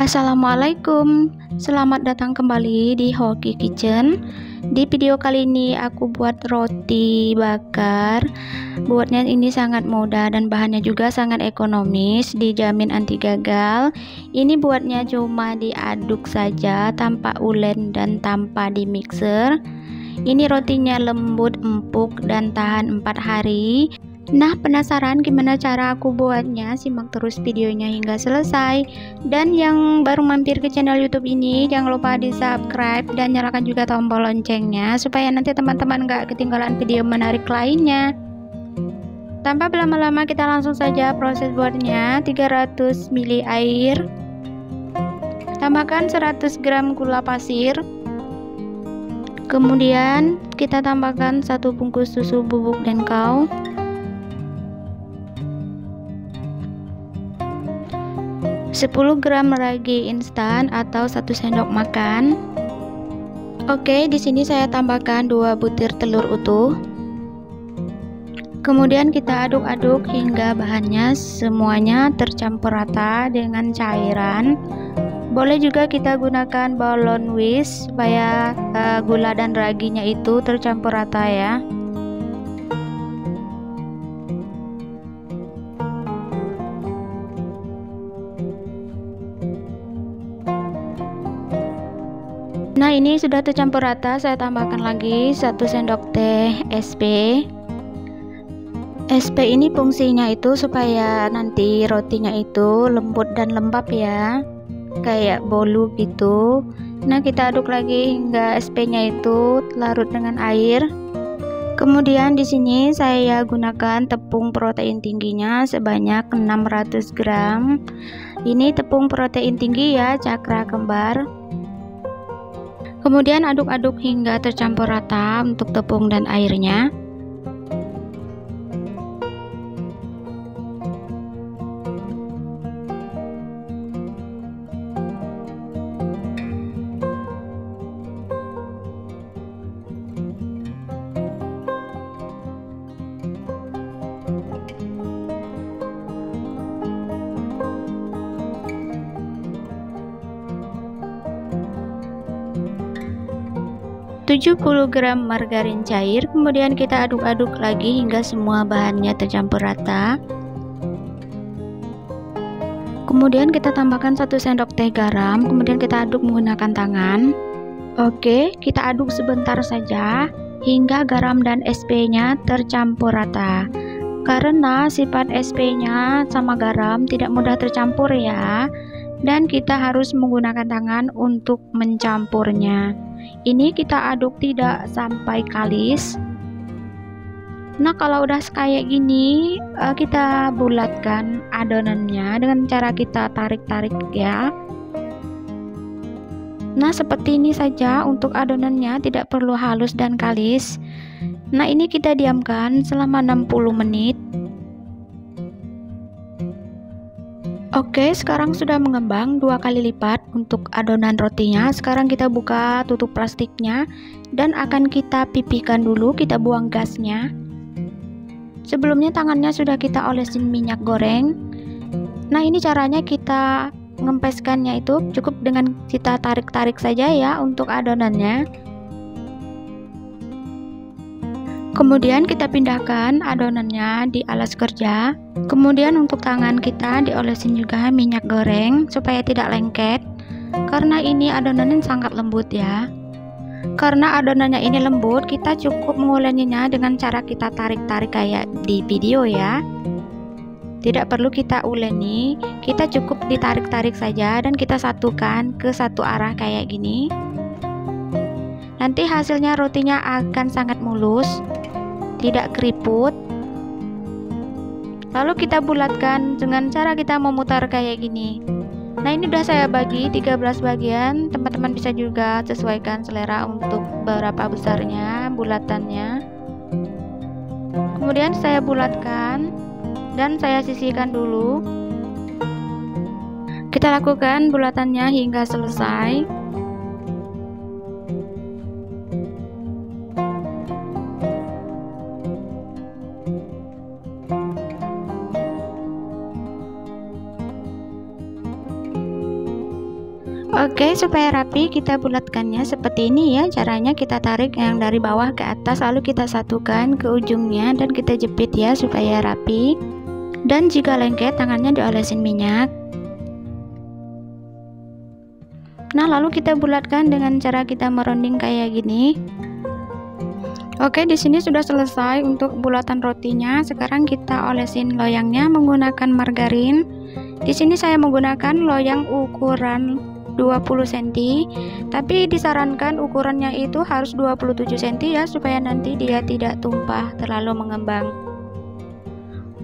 Assalamualaikum, selamat datang kembali di Hoki Kitchen. Di video kali ini aku buat roti bakar. Buatnya ini sangat mudah dan bahannya juga sangat ekonomis, dijamin anti gagal. Ini buatnya cuma diaduk saja tanpa ulen dan tanpa di mixer. Ini rotinya lembut, empuk dan tahan 4 hari. Nah, penasaran gimana cara aku buatnya? Simak terus videonya hingga selesai. Dan yang baru mampir ke channel YouTube ini, jangan lupa di subscribe dan nyalakan juga tombol loncengnya supaya nanti teman-teman gak ketinggalan video menarik lainnya. Tanpa berlama-lama, kita langsung saja proses buatnya. 300 ml air, tambahkan 100 gram gula pasir, kemudian kita tambahkan 1 bungkus susu bubuk dengkau, 10 gram ragi instan atau 1 sendok makan. Oke, di sini saya tambahkan 2 butir telur utuh. Kemudian kita aduk-aduk hingga bahannya semuanya tercampur rata dengan cairan. Boleh juga kita gunakan balon whisk supaya gula dan raginya itu tercampur rata ya. Nah, ini sudah tercampur rata, saya tambahkan lagi 1 sendok teh SP. SP ini fungsinya itu supaya nanti rotinya itu lembut dan lembab ya, kayak bolu gitu. Nah, kita aduk lagi hingga SP-nya itu larut dengan air. Kemudian di sini saya gunakan tepung protein tingginya sebanyak 600 gram. Ini tepung protein tinggi ya, cakra kembar. Kemudian aduk-aduk hingga tercampur rata untuk tepung dan airnya. ...70 gram margarin cair, kemudian kita aduk-aduk lagi hingga semua bahannya tercampur rata. Kemudian kita tambahkan 1 sendok teh garam, kemudian kita aduk menggunakan tangan. Oke, kita aduk sebentar saja hingga garam dan SP-nya tercampur rata. Karena sifat SP-nya sama garam tidak mudah tercampur ya, dan kita harus menggunakan tangan untuk mencampurnya. Ini kita aduk tidak sampai kalis. Nah, kalau udah kayak gini, kita bulatkan adonannya dengan cara kita tarik-tarik ya. Nah, seperti ini saja untuk adonannya, tidak perlu halus dan kalis. Nah, ini kita diamkan selama 60 menit. Oke, sekarang sudah mengembang 2 kali lipat untuk adonan rotinya. Sekarang kita buka tutup plastiknya dan akan kita pipihkan dulu, kita buang gasnya. Sebelumnya tangannya sudah kita olesin minyak goreng. Nah, ini caranya kita ngempeskannya itu cukup dengan kita tarik-tarik saja ya untuk adonannya. Kemudian kita pindahkan adonannya di alas kerja. Kemudian untuk tangan kita diolesin juga minyak goreng supaya tidak lengket. Karena ini adonannya sangat lembut ya. Karena adonannya ini lembut, kita cukup menguleninya dengan cara kita tarik-tarik kayak di video ya. Tidak perlu kita uleni, kita cukup ditarik-tarik saja dan kita satukan ke satu arah kayak gini. Nanti hasilnya rotinya akan sangat mulus, tidak keriput. Lalu kita bulatkan dengan cara kita memutar kayak gini. Nah, ini udah saya bagi 13 bagian. Teman-teman bisa juga sesuaikan selera untuk berapa besarnya bulatannya. Kemudian saya bulatkan dan saya sisihkan dulu. Kita lakukan bulatannya hingga selesai. Oke, supaya rapi kita bulatkannya seperti ini ya. Caranya kita tarik yang dari bawah ke atas, lalu kita satukan ke ujungnya dan kita jepit ya supaya rapi. Dan jika lengket, tangannya diolesin minyak. Nah, lalu kita bulatkan dengan cara kita meronding kayak gini. Oke, di sini sudah selesai untuk bulatan rotinya. Sekarang kita olesin loyangnya menggunakan margarin. Di sini saya menggunakan loyang ukuran 20 cm, tapi disarankan ukurannya itu harus 27 cm ya, supaya nanti dia tidak tumpah terlalu mengembang.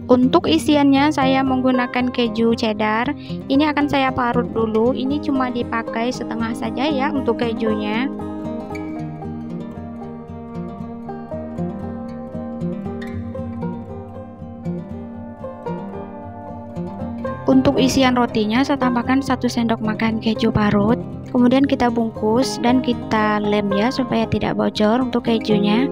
Untuk isiannya saya menggunakan keju cheddar. Ini akan saya parut dulu. Ini cuma dipakai setengah saja ya untuk kejunya. Untuk isian rotinya saya tambahkan 1 sendok makan keju parut. Kemudian kita bungkus dan kita lem ya supaya tidak bocor untuk kejunya.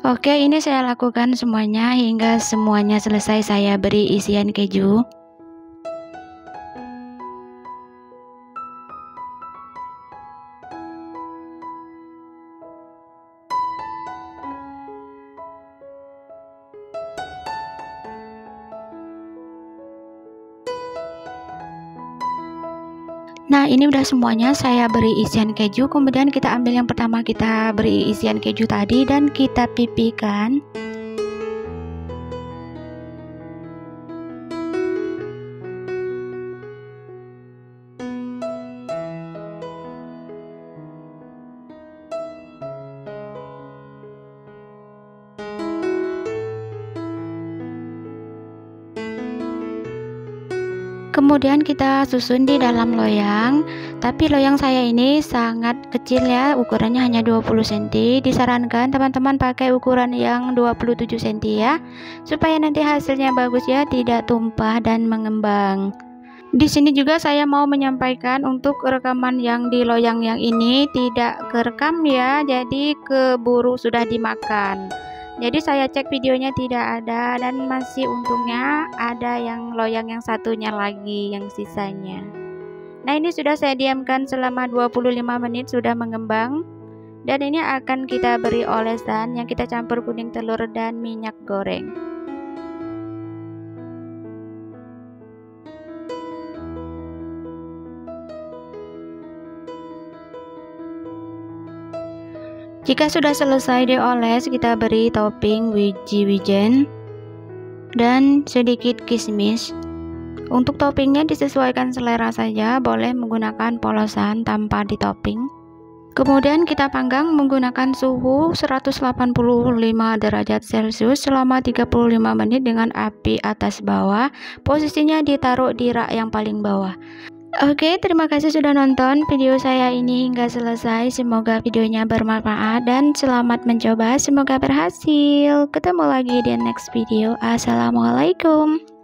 Oke, ini saya lakukan semuanya hingga semuanya selesai saya beri isian keju. Nah, ini udah semuanya saya beri isian keju. Kemudian kita ambil yang pertama, kita beri isian keju tadi dan kita pipihkan. Kemudian kita susun di dalam loyang, tapi loyang saya ini sangat kecil ya, ukurannya hanya 20 cm. Disarankan teman-teman pakai ukuran yang 27 cm ya, supaya nanti hasilnya bagus ya, tidak tumpah dan mengembang. Di sini juga saya mau menyampaikan untuk rekaman yang di loyang yang ini tidak kerekam ya, jadi keburu sudah dimakan. Jadi saya cek videonya tidak ada, dan masih untungnya ada yang loyang yang satunya lagi yang sisanya. Nah, ini sudah saya diamkan selama 25 menit sudah mengembang. Dan ini akan kita beri olesan yang kita campur kuning telur dan minyak goreng. Jika sudah selesai dioles, kita beri topping wiji-wijen dan sedikit kismis. Untuk toppingnya disesuaikan selera saja, boleh menggunakan polosan tanpa ditopping. Kemudian kita panggang menggunakan suhu 185 derajat Celcius selama 35 menit dengan api atas bawah. Posisinya ditaruh di rak yang paling bawah. Oke, terima kasih sudah nonton video saya ini hingga selesai. Semoga videonya bermanfaat dan selamat mencoba. Semoga berhasil. Ketemu lagi di next video. Assalamualaikum.